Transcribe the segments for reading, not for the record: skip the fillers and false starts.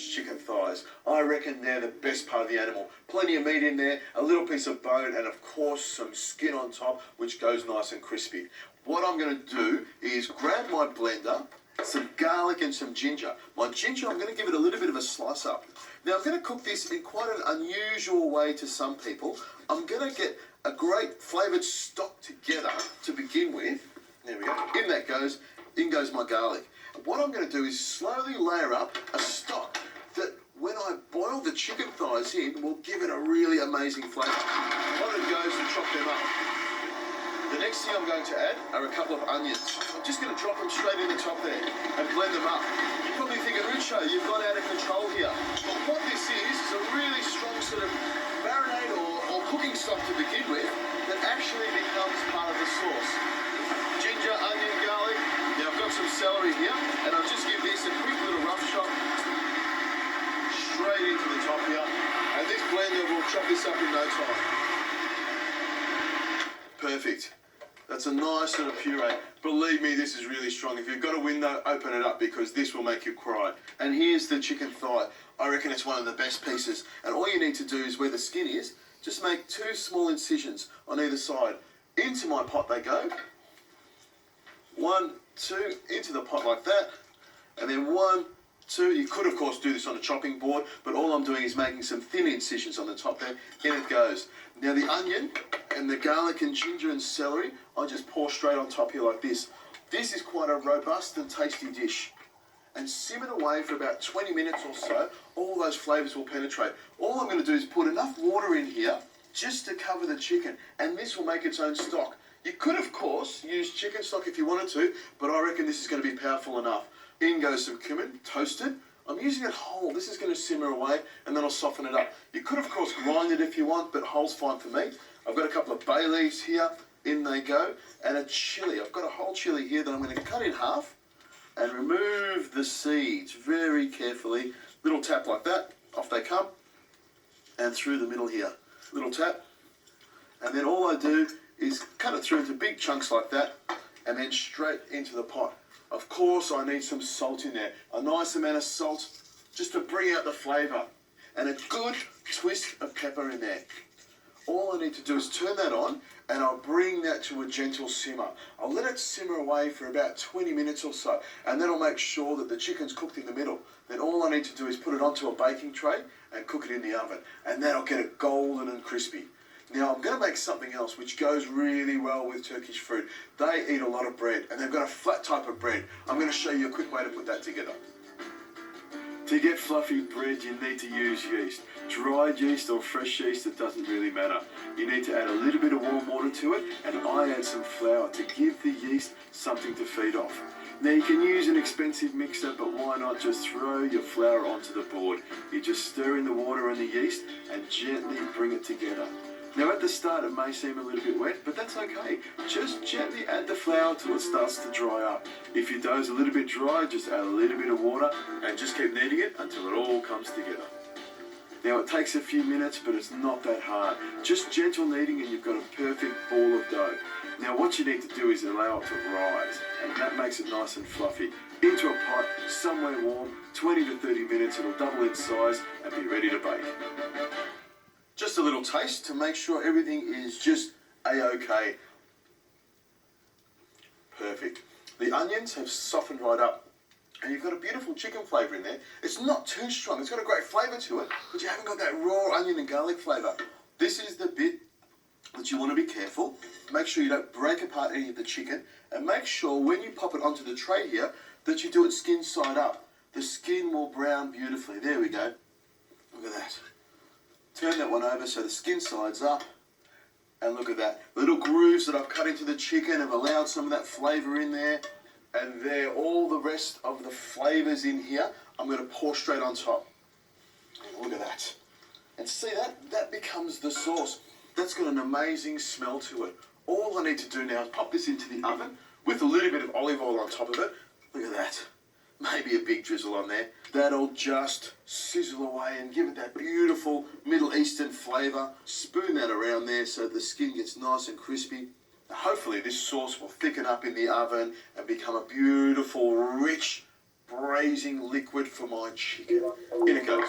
chicken thighs. I reckon they're the best part of the animal. Plenty of meat in there, a little piece of bone, and of course some skin on top, which goes nice and crispy. What I'm going to do is grab my blender, some garlic and some ginger. My ginger, I'm going to give it a little bit of a slice up. Now I'm going to cook this in quite an unusual way to some people. I'm going to get a great flavoured stock together to begin with. There we go. In goes my garlic. What I'm going to do is slowly layer up a stock that when I boil the chicken thighs in will give it a really amazing flavour. On it goes and chop them up. The next thing I'm going to add are a couple of onions. I'm just going to drop them straight in the top there and blend them up. You're probably thinking, Richo, you've gone out of control here. But what this is a really strong sort of marinade or cooking stock to begin with that actually becomes part of the sauce. Ginger, onion, garlic. Now I've got some celery here, and I'll just give this a quick little rough chop straight into the top here. And this blender will chop this up in no time. Perfect. That's a nice sort of puree. Believe me, this is really strong. If you've got a window, open it up because this will make you cry. And here's the chicken thigh. I reckon it's one of the best pieces. And all you need to do is where the skin is, just make 2 small incisions on either side. Into my pot they go. 1, 2, into the pot like that. And then 1, 2. You could, of course, do this on a chopping board, but all I'm doing is making some thin incisions on the top there. In it goes. Now the onion and the garlic and ginger and celery, I just pour straight on top here like this. This is quite a robust and tasty dish. And simmer it away for about 20 minutes or so. All those flavours will penetrate. All I'm going to do is put enough water in here just to cover the chicken, and this will make its own stock. You could, of course, use chicken stock if you wanted to, but I reckon this is going to be powerful enough. In goes some cumin, toasted. I'm using it whole. This is going to simmer away, and then I'll soften it up. You could, of course, grind it if you want, but whole's fine for me. I've got a couple of bay leaves here. In they go. And a chilli. I've got a whole chilli here that I'm going to cut in half and remove the seeds very carefully. Little tap like that. Off they come. And through the middle here. Little tap. And then all I do is cut it through into big chunks like that, and then straight into the pot. Of course, I need some salt in there. A nice amount of salt just to bring out the flavour. And a good twist of pepper in there. All I need to do is turn that on, and I'll bring that to a gentle simmer. I'll let it simmer away for about 20 minutes or so, and then I'll make sure that the chicken's cooked in the middle. Then all I need to do is put it onto a baking tray and cook it in the oven, and then I'll get it golden and crispy. Now I'm going to make something else which goes really well with Turkish food. They eat a lot of bread, and they've got a flat type of bread. I'm going to show you a quick way to put that together. To get fluffy bread, you need to use yeast. Dried yeast or fresh yeast, it doesn't really matter. You need to add a little bit of warm water to it, and I add some flour to give the yeast something to feed off. Now you can use an expensive mixer, but why not just throw your flour onto the board? You just stir in the water and the yeast and gently bring it together. Now at the start it may seem a little bit wet, but that's okay. Just gently add the flour till it starts to dry up. If your dough's a little bit dry, just add a little bit of water and just keep kneading it until it all comes together. Now it takes a few minutes, but it's not that hard. Just gentle kneading and you've got a perfect ball of dough. Now what you need to do is allow it to rise, and that makes it nice and fluffy. Into a pot, somewhere warm, 20 to 30 minutes, it'll double in size and be ready to bake. Just a little taste to make sure everything is just A-OK. Perfect. The onions have softened right up, and you've got a beautiful chicken flavour in there. It's not too strong. It's got a great flavour to it, but you haven't got that raw onion and garlic flavour. This is the bit that you want to be careful. Make sure you don't break apart any of the chicken, and make sure when you pop it onto the tray here that you do it skin side up. The skin will brown beautifully. There we go. Look at that. Turn that one over so the skin sides up, and look at that. Little grooves that I've cut into the chicken have allowed some of that flavour in there, and there, all the rest of the flavours in here, I'm going to pour straight on top. Look at that. And see that? That becomes the sauce. That's got an amazing smell to it. All I need to do now is pop this into the oven with a little bit of olive oil on top of it. Look at that. Maybe a big drizzle on there. That'll just sizzle away and give it that beautiful Middle Eastern flavour. Spoon that around there so the skin gets nice and crispy. Now, hopefully this sauce will thicken up in the oven and become a beautiful, rich braising liquid for my chicken. In it goes.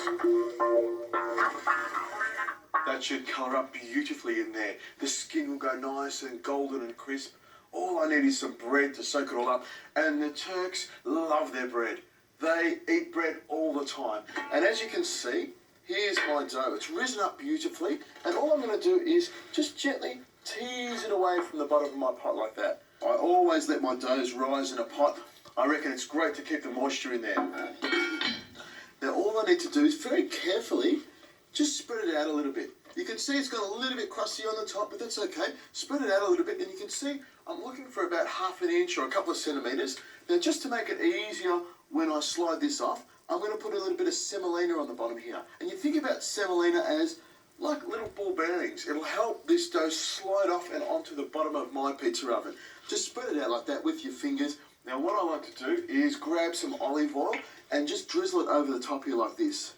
That should colour up beautifully in there. The skin will go nice and golden and crisp. All I need is some bread to soak it all up. And the Turks love their bread. They eat bread all the time. And as you can see, here's my dough. It's risen up beautifully. And all I'm going to do is just gently tease it away from the bottom of my pot like that. I always let my doughs rise in a pot. I reckon it's great to keep the moisture in there. Now all I need to do is very carefully just spread it out a little bit. You can see it's got a little bit crusty on the top, but that's okay. Spread it out a little bit, and you can see I'm looking for about ½ an inch or a couple of centimetres. Now just to make it easier when I slide this off, I'm going to put a little bit of semolina on the bottom here. And you think about semolina as like little ball bearings. It'll help this dough slide off and onto the bottom of my pizza oven. Just spread it out like that with your fingers. Now what I like to do is grab some olive oil and just drizzle it over the top here like this.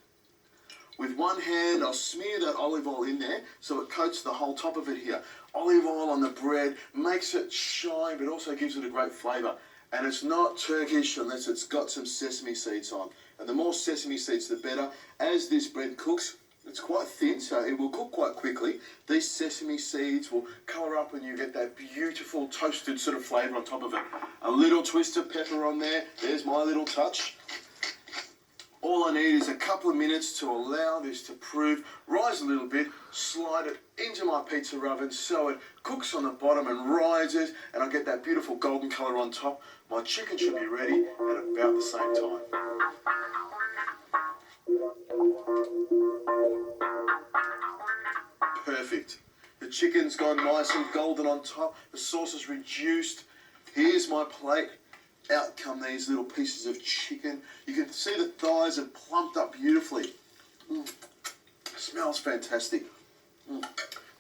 With one hand, I'll smear that olive oil in there so it coats the whole top of it here. Olive oil on the bread makes it shine, but also gives it a great flavour. And it's not Turkish unless it's got some sesame seeds on. And the more sesame seeds, the better. As this bread cooks, it's quite thin, so it will cook quite quickly. These sesame seeds will colour up and you get that beautiful toasted sort of flavour on top of it. A little twist of pepper on there. There's my little touch. All I need is a couple of minutes to allow this to prove, rise a little bit, slide it into my pizza oven so it cooks on the bottom and rises, and I get that beautiful golden colour on top. My chicken should be ready at about the same time. Perfect. The chicken's gone nice and golden on top. The sauce is reduced. Here's my plate. Out come these little pieces of chicken. You can see the thighs are plumped up beautifully. Smells fantastic. Now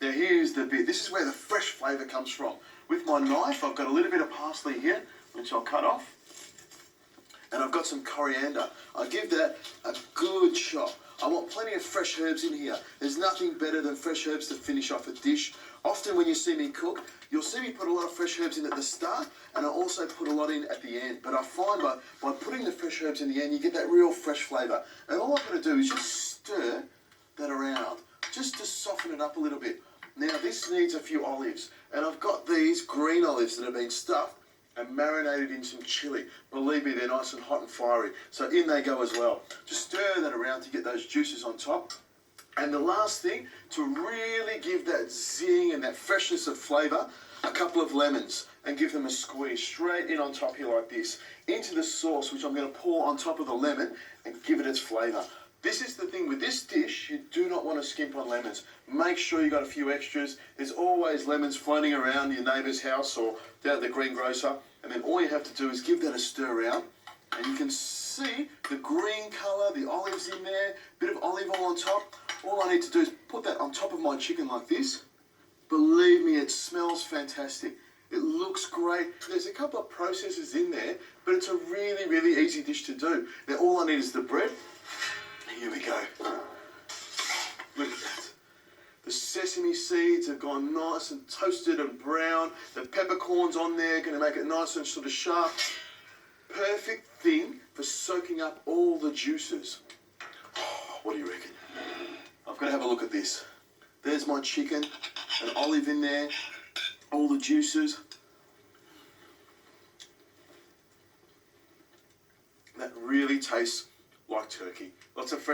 here's the bit. This is where the fresh flavour comes from. With my knife, I've got a little bit of parsley here, which I'll cut off. And I've got some coriander. I give that a good chop. I want plenty of fresh herbs in here. There's nothing better than fresh herbs to finish off a dish. Often when you see me cook, you'll see me put a lot of fresh herbs in at the start, and I also put a lot in at the end. But I find by putting the fresh herbs in the end, you get that real fresh flavour. And all I'm going to do is just stir that around, just to soften it up a little bit. Now this needs a few olives, and I've got these green olives that have been stuffed and marinated in some chilli. Believe me, they're nice and hot and fiery. So in they go as well. Just stir that around to get those juices on top. And the last thing, to really give that zing and that freshness of flavour, a couple of lemons and give them a squeeze straight in on top here like this, into the sauce, which I'm going to pour on top of the lemon and give it its flavour. This is the thing with this dish, you do not want to skimp on lemons. Make sure you got a few extras. There's always lemons floating around your neighbour's house or down at the greengrocer. And then all you have to do is give that a stir around. And you can see the green colour, the olives in there, bit of olive oil on top. All I need to do is put that on top of my chicken like this. Believe me, it smells fantastic. It looks great. There's a couple of processes in there, but it's a really, really easy dish to do. Now all I need is the bread. Here we go. Look at that. The sesame seeds have gone nice and toasted and brown. The peppercorns on there going to make it nice and sort of sharp. Perfect thing for soaking up all the juices. Oh, what do you reckon? I've got to have a look at this. There's my chicken, an olive in there, all the juices. That really tastes like turkey. Lots of fresh